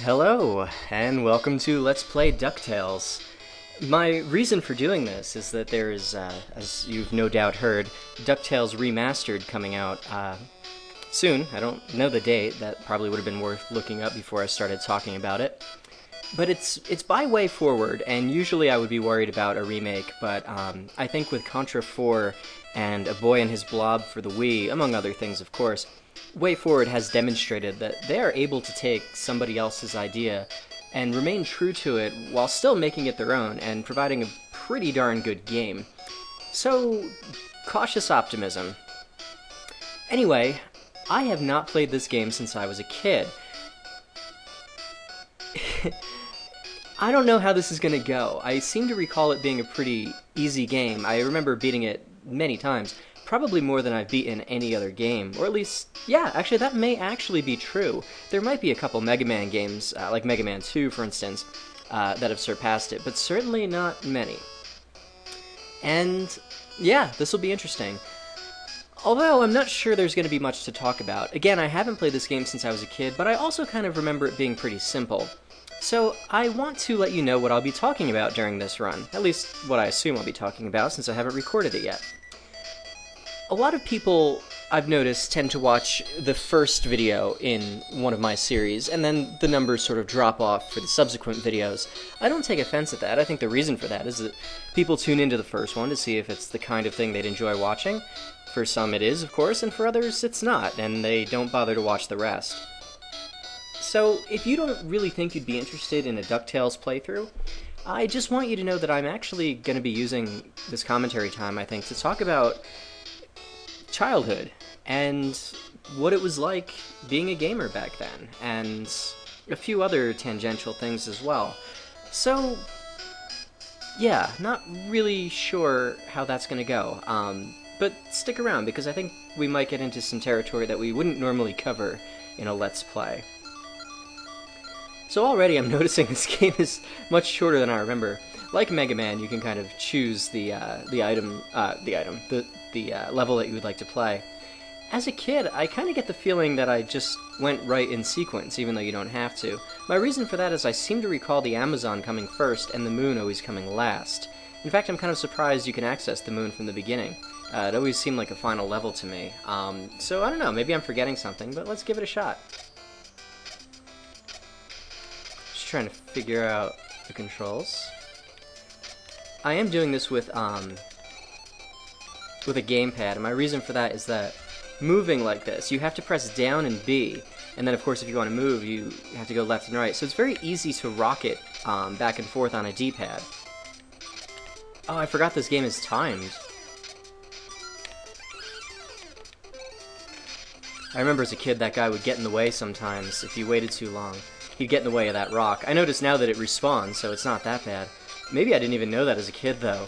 Hello, and welcome to Let's Play Ducktales. My reason for doing this is that there is, as you've no doubt heard, Ducktales Remastered coming out soon. I don't know the date. That probably would have been worth looking up before I started talking about it. But it's by Way Forward, and usually I would be worried about a remake, but I think with Contra 4 and A Boy and His Blob for the Wii, among other things, of course, Way Forward has demonstrated that they are able to take somebody else's idea and remain true to it while still making it their own and providing a pretty darn good game. So, cautious optimism. Anyway, I have not played this game since I was a kid. I don't know how this is going to go. I seem to recall it being a pretty easy game. I remember beating it many times. Probably more than I've beaten any other game, or at least, yeah, actually that may actually be true. There might be a couple Mega Man games, like Mega Man 2 for instance, that have surpassed it, but certainly not many. And yeah, this will be interesting. Although I'm not sure there's going to be much to talk about. Again, I haven't played this game since I was a kid, but I also kind of remember it being pretty simple. So I want to let you know what I'll be talking about during this run, at least what I assume I'll be talking about since I haven't recorded it yet. A lot of people, I've noticed, tend to watch the first video in one of my series, and then the numbers sort of drop off for the subsequent videos. I don't take offense at that. I think the reason for that is that people tune into the first one to see if it's the kind of thing they'd enjoy watching. For some it is, of course, and for others it's not, and they don't bother to watch the rest. So, if you don't really think you'd be interested in a DuckTales playthrough, I just want you to know that I'm actually going to be using this commentary time, I think, to talk about childhood and what it was like being a gamer back then, and a few other tangential things as well. So, yeah, not really sure how that's gonna go, but stick around because I think we might get into some territory that we wouldn't normally cover in a Let's Play. So already I'm noticing this game is much shorter than I remember. Like Mega Man, you can kind of choose the level that you would like to play. As a kid, I kind of get the feeling that I just went right in sequence, even though you don't have to. My reason for that is I seem to recall the Amazon coming first and the moon always coming last. In fact, I'm kind of surprised you can access the moon from the beginning. It always seemed like a final level to me. So I don't know, maybe I'm forgetting something, but let's give it a shot. Just trying to figure out the controls. I am doing this with a gamepad, and my reason for that is that moving like this, you have to press down and B, and then of course if you want to move, you have to go left and right. So it's very easy to rocket back and forth on a D-pad. Oh, I forgot this game is timed. I remember as a kid that guy would get in the way sometimes if you waited too long. He'd get in the way of that rock. I notice now that it respawns, so it's not that bad. Maybe I didn't even know that as a kid, though.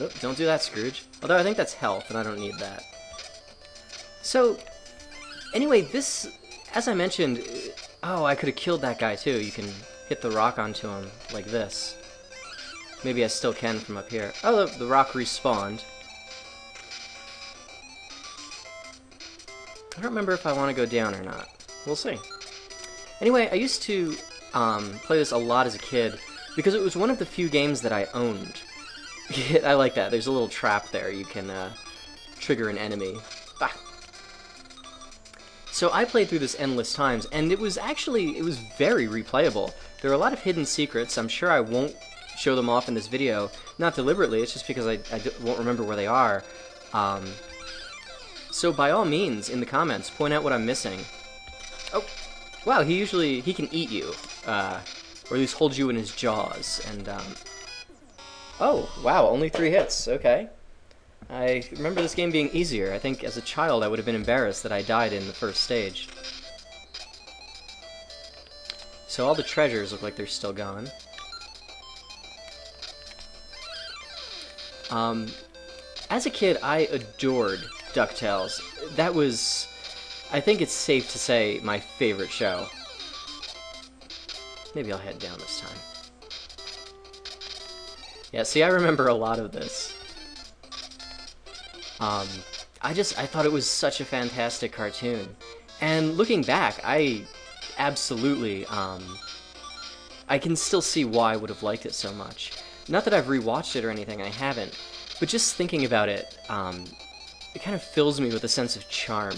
Oh, don't do that, Scrooge. Although I think that's health, and I don't need that. So, anyway, this, as I mentioned, oh, I could have killed that guy, too. You can hit the rock onto him, like this. Maybe I still can from up here. Oh, the rock respawned. I don't remember if I want to go down or not. We'll see. Anyway, I used to play this a lot as a kid because it was one of the few games that I owned. I like that. There's a little trap there. You can trigger an enemy. Bah. So I played through this endless times, and it was very replayable. There are a lot of hidden secrets. I'm sure I won't show them off in this video. Not deliberately. It's just because I won't remember where they are. So by all means, in the comments, point out what I'm missing. Oh. Wow, he can eat you, or at least hold you in his jaws, and, oh, wow, only 3 hits, okay. I remember this game being easier. I think as a child I would have been embarrassed that I died in the first stage. So all the treasures look like they're still gone. As a kid, I adored DuckTales. That was, I think it's safe to say, my favorite show. Maybe I'll head down this time. Yeah, see, I remember a lot of this. I thought it was such a fantastic cartoon. And looking back, I absolutely, I can still see why I would have liked it so much. Not that I've rewatched it or anything, I haven't, but just thinking about it, it kind of fills me with a sense of charm.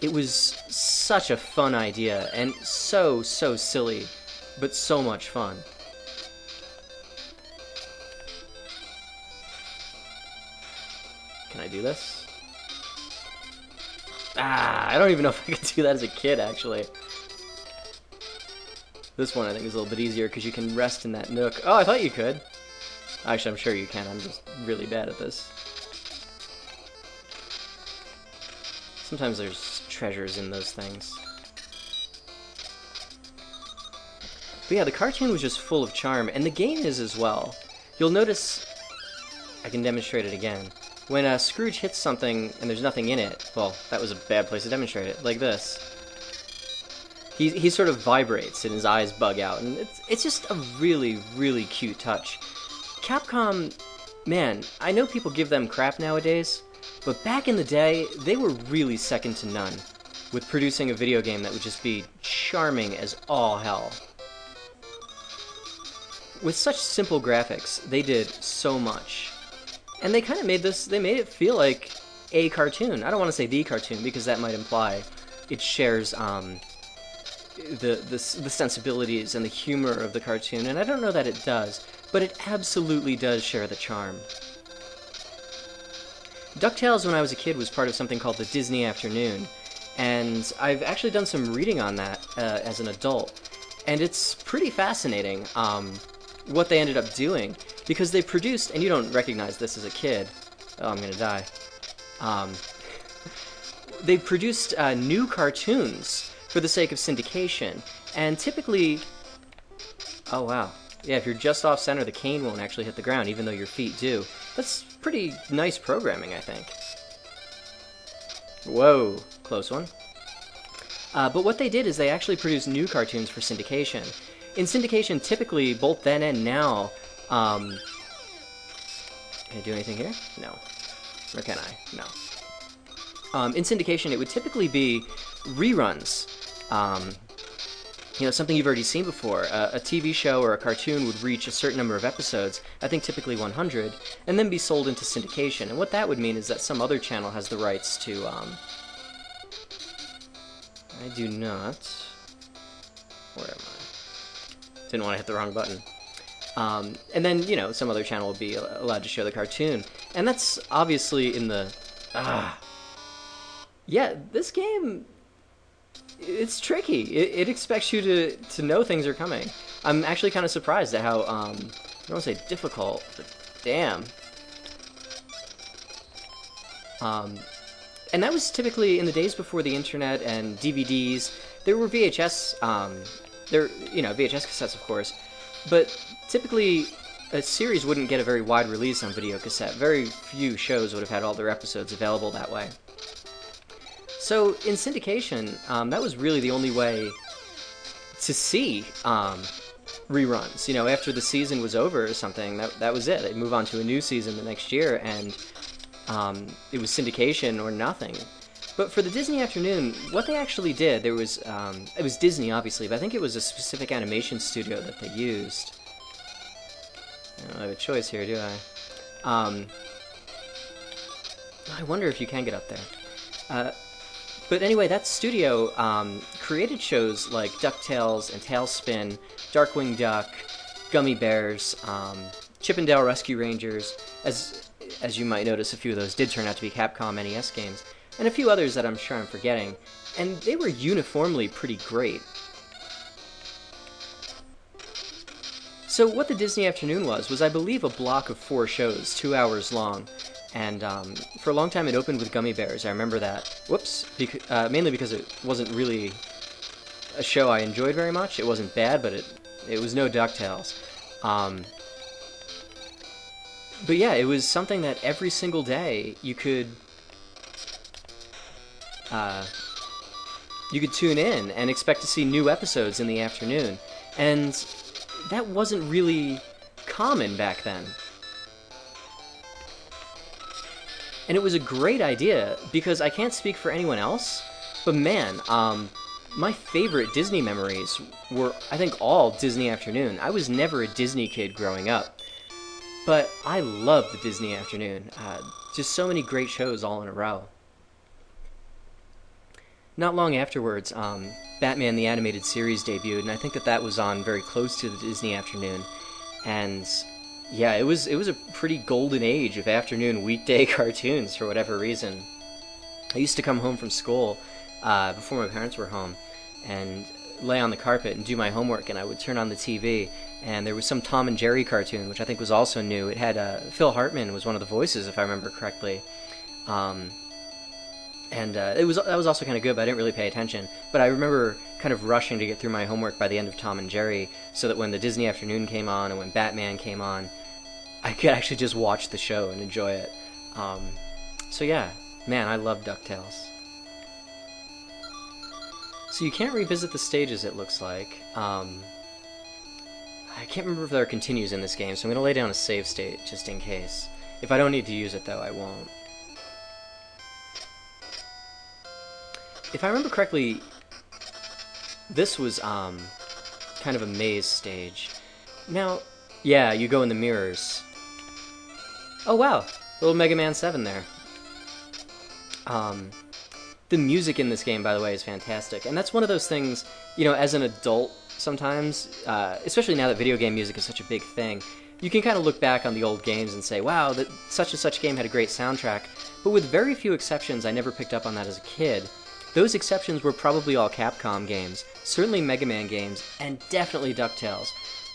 It was such a fun idea, and so silly, but so much fun. Can I do this? I don't even know if I could do that as a kid, actually. This one I think is a little bit easier because you can rest in that nook. Oh, I thought you could. Actually, I'm sure you can. I'm just really bad at this. Sometimes there's treasures in those things. But yeah, the cartoon was just full of charm, and the game is as well. You'll notice... I can demonstrate it again. When Scrooge hits something and there's nothing in it, well, that was a bad place to demonstrate it, like this. He sort of vibrates and his eyes bug out, and it's just a really, really cute touch. Capcom, man, I know people give them crap nowadays, but back in the day, they were really second to none with producing a video game that would just be charming as all hell. With such simple graphics, they did so much. And they kind of made it feel like a cartoon. I don't want to say the cartoon, because that might imply it shares the sensibilities and the humor of the cartoon, and I don't know that it does, but it absolutely does share the charm. Ducktales, when I was a kid, was part of something called the Disney Afternoon, and I've actually done some reading on that as an adult, and it's pretty fascinating what they ended up doing, because they produced, and you don't recognize this as a kid, oh, I'm gonna die, they produced new cartoons for the sake of syndication, and typically, oh wow, yeah, if you're just off center, the cane won't actually hit the ground, even though your feet do. That's pretty nice programming, I think. Whoa, close one. But what they did is they actually produced new cartoons for syndication. In syndication, typically, both then and now, can I do anything here? No. Or can I? No. In syndication, it would typically be reruns. You know, something you've already seen before. A TV show or a cartoon would reach a certain number of episodes, I think typically 100, and then be sold into syndication. And what that would mean is that some other channel has the rights to, I do not... Where am I? Didn't want to hit the wrong button. And then, you know, some other channel will be allowed to show the cartoon. And that's obviously in the... Yeah, this game... It's tricky. It expects you to know things are coming. I'm actually kind of surprised at how, I don't want to say difficult, but damn. And that was typically in the days before the internet and DVDs. There were VHS, VHS cassettes, of course, but typically a series wouldn't get a very wide release on video cassette. Very few shows would have had all their episodes available that way. So in syndication, that was really the only way to see reruns. You know, after the season was over or something, that was it. They'd move on to a new season the next year, and it was syndication or nothing. But for the Disney Afternoon, what they actually did, there was it was Disney, obviously, but I think it was a specific animation studio that they used. I don't have a choice here, do I? I wonder if you can get up there. But anyway, that studio created shows like DuckTales and Tailspin, Darkwing Duck, Gummy Bears, Chip 'n Dale Rescue Rangers. As you might notice, a few of those did turn out to be Capcom NES games, and a few others that I'm sure I'm forgetting. And they were uniformly pretty great. So what the Disney Afternoon was I believe a block of 4 shows, 2 hours long. And for a long time it opened with Gummy Bears, I remember that. Whoops, mainly because it wasn't really a show I enjoyed very much. It wasn't bad, but it was no DuckTales. But yeah, it was something that every single day you could tune in and expect to see new episodes in the afternoon. And that wasn't really common back then. And it was a great idea, because I can't speak for anyone else, but man, my favorite Disney memories were, I think, all Disney Afternoon. I was never a Disney kid growing up, but I loved the Disney Afternoon. Just so many great shows all in a row. Not long afterwards, Batman the Animated Series debuted, and I think that was on very close to the Disney Afternoon. And yeah, it was a pretty golden age of afternoon weekday cartoons for whatever reason. I used to come home from school before my parents were home and lay on the carpet and do my homework, and I would turn on the TV, and there was some Tom and Jerry cartoon, which I think was also new. It had Phil Hartman was one of the voices, if I remember correctly. And that was also kind of good, but I didn't really pay attention. But I remember kind of rushing to get through my homework by the end of Tom and Jerry, so that when the Disney Afternoon came on and when Batman came on, I could actually just watch the show and enjoy it. So yeah, man, I love DuckTales. So you can't revisit the stages, it looks like. I can't remember if there are continues in this game, so I'm going to lay down a save state just in case. If I don't need to use it, though, I won't. If I remember correctly, this was kind of a maze stage. Now, yeah, you go in the mirrors. Oh wow, little Mega Man 7 there. The music in this game, by the way, is fantastic, and that's one of those things, you know, as an adult sometimes, especially now that video game music is such a big thing, you can kind of look back on the old games and say, wow, that such and such game had a great soundtrack, but with very few exceptions, I never picked up on that as a kid. Those exceptions were probably all Capcom games, certainly Mega Man games, and definitely DuckTales,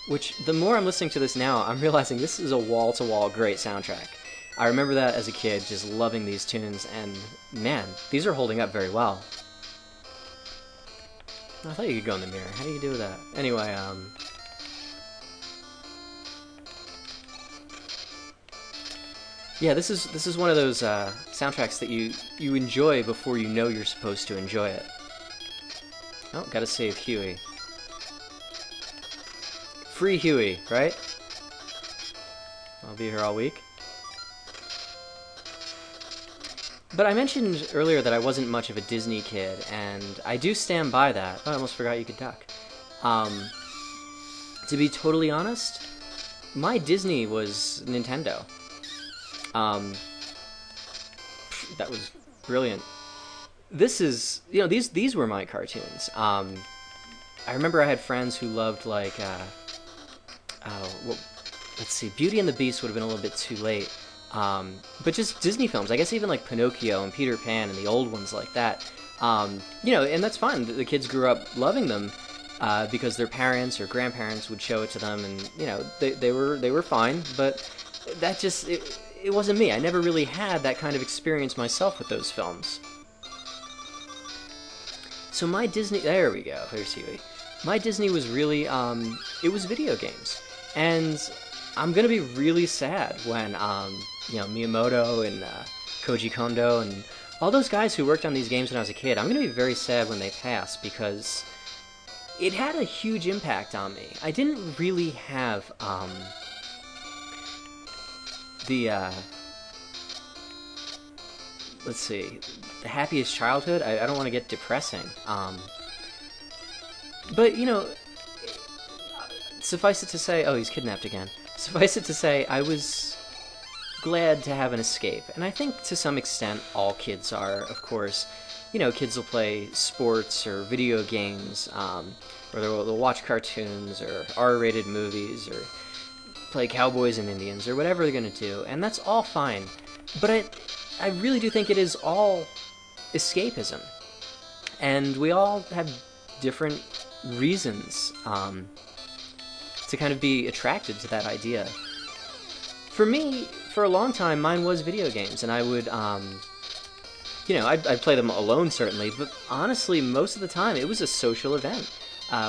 which, the more I'm listening to this now, I'm realizing this is a wall-to-wall great soundtrack. I remember that as a kid, just loving these tunes, and man, these are holding up very well. I thought you could go in the mirror. How do you do that? Anyway, yeah, this is one of those soundtracks that you enjoy before you know you're supposed to enjoy it. Oh, gotta save Huey. Free Huey, right? I'll be here all week. But I mentioned earlier that I wasn't much of a Disney kid, and I do stand by that. Oh, I almost forgot you could duck. To be totally honest, my Disney was Nintendo. That was brilliant. This is, you know, these were my cartoons. I remember I had friends who loved, like, well, let's see, Beauty and the Beast would have been a little bit too late. But just Disney films, I guess even like Pinocchio and Peter Pan and the old ones like that. You know, and that's fine. The kids grew up loving them because their parents or grandparents would show it to them, and you know they were fine. But that just it wasn't me. I never really had that kind of experience myself with those films. So my Disney, there we go. Here's Huey. My Disney was really it was video games, and I'm gonna be really sad when you know, Miyamoto and Koji Kondo and all those guys who worked on these games when I was a kid, I'm gonna be very sad when they pass, because it had a huge impact on me. I didn't really have let's see, the happiest childhood. I don't want to get depressing, but you know, suffice it to say, oh, he's kidnapped again. Suffice it to say, I was glad to have an escape, and I think to some extent all kids are, of course. You know, kids will play sports or video games, or they'll watch cartoons or R-rated movies, or play cowboys and Indians, or whatever they're gonna do, and that's all fine. But I really do think it is all escapism, and we all have different reasons to kind of be attracted to that idea. For me, for a long time, mine was video games, and I would, you know, I'd play them alone, certainly, but honestly, most of the time, it was a social event.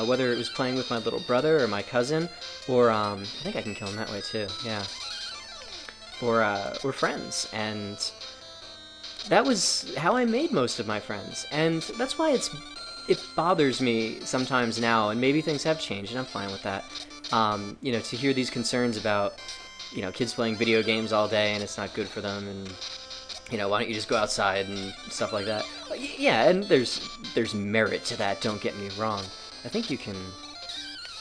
Whether it was playing with my little brother or my cousin, or, I think I can kill him that way, too, yeah. Or friends, and that was how I made most of my friends, and that's why it bothers me sometimes now, and maybe things have changed, and I'm fine with that. You know, to hear these concerns about, you know, kids playing video games all day and it's not good for them, and why don't you just go outside and stuff like that. Yeah, and there's merit to that, don't get me wrong. I think you can...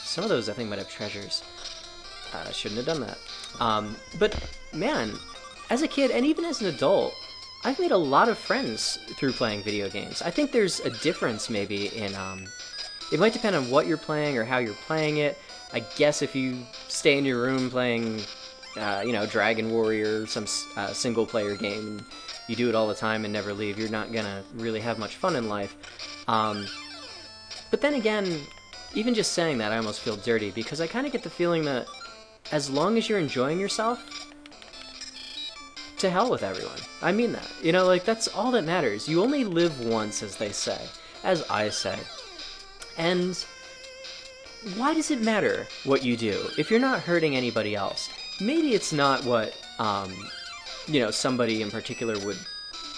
Some of those I think might have treasures. I shouldn't have done that. But, man, as a kid, and even as an adult, I've made a lot of friends through playing video games. I think there's a difference maybe in... It might depend on what you're playing or how you're playing it. I guess if you stay in your room playing... Dragon Warrior, some single-player game, and you do it all the time and never leave, you're not gonna really have much fun in life. But then again, even just saying that, I almost feel dirty, because I kind of get the feeling that as long as you're enjoying yourself, to hell with everyone. I mean that. That's all that matters. You only live once, as they say. As I say. And why does it matter what you do if you're not hurting anybody else? Maybe it's not what, somebody in particular would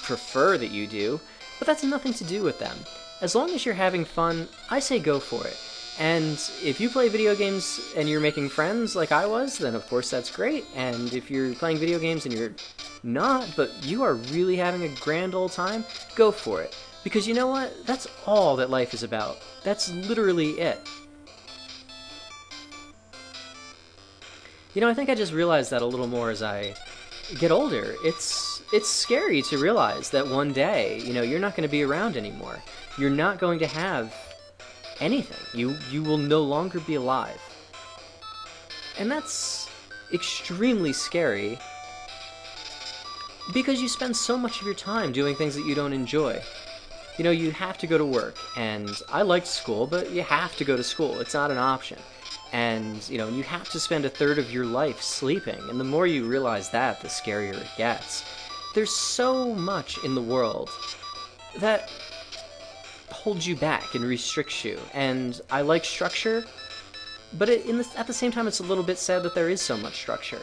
prefer that you do, but that's nothing to do with them. As long as you're having fun, I say go for it. And if you play video games and you're making friends like I was, then of course that's great. And if you're playing video games and you're not, but you are really having a grand old time, go for it. Because you know what? That's all that life is about. That's literally it. I think I just realized that a little more as I get older. It's scary to realize that one day, you're not going to be around anymore. You're not going to have anything. You will no longer be alive. And that's extremely scary because you spend so much of your time doing things that you don't enjoy. You have to go to work, and I liked school, but you have to go to school. It's not an option. And, you have to spend a third of your life sleeping, and the more you realize that, the scarier it gets. There's so much in the world that holds you back and restricts you, and I like structure, but at the same time it's a little bit sad that there is so much structure.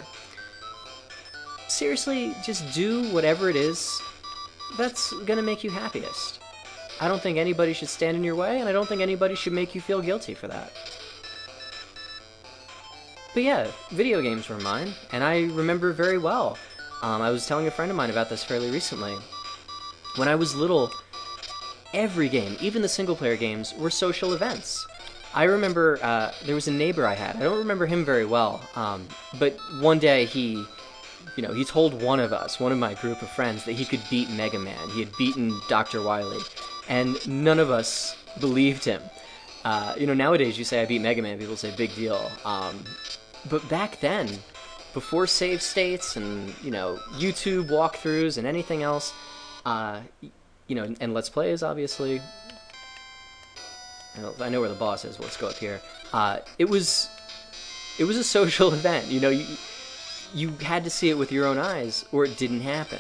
Seriously, just do whatever it is that's gonna make you happiest. I don't think anybody should stand in your way, and I don't think anybody should make you feel guilty for that. But yeah, video games were mine, and I remember very well. I was telling a friend of mine about this fairly recently. When I was little, every game, even the single-player games, were social events. I remember there was a neighbor I had. I don't remember him very well, but one day he told one of my group of friends, that he could beat Mega Man. He had beaten Dr. Wily, and none of us believed him. Nowadays you say I beat Mega Man, people say big deal. But back then, before save states and, YouTube walkthroughs and anything else, and Let's Plays, obviously. I know where the boss is, but let's go up here. It was a social event, you had to see it with your own eyes, or it didn't happen.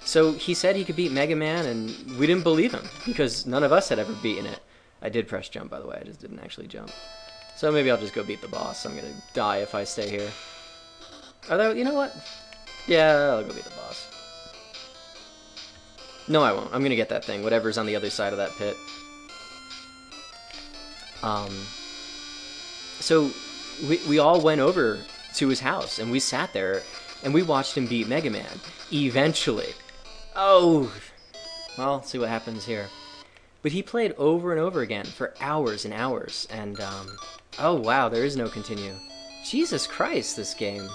So he said he could beat Mega Man, and we didn't believe him, because none of us had ever beaten it. I did press jump, by the way, I just didn't actually jump. So maybe I'll just go beat the boss. I'm gonna die if I stay here. Although, you know what? Yeah, I'll go beat the boss. No, I won't. I'm gonna get that thing, whatever's on the other side of that pit. So, we all went over to his house, and we sat there, and we watched him beat Mega Man. Eventually. Oh! Well, let's see what happens here. But he played over and over again for hours and hours, and, oh wow, there is no continue. Jesus Christ, this game.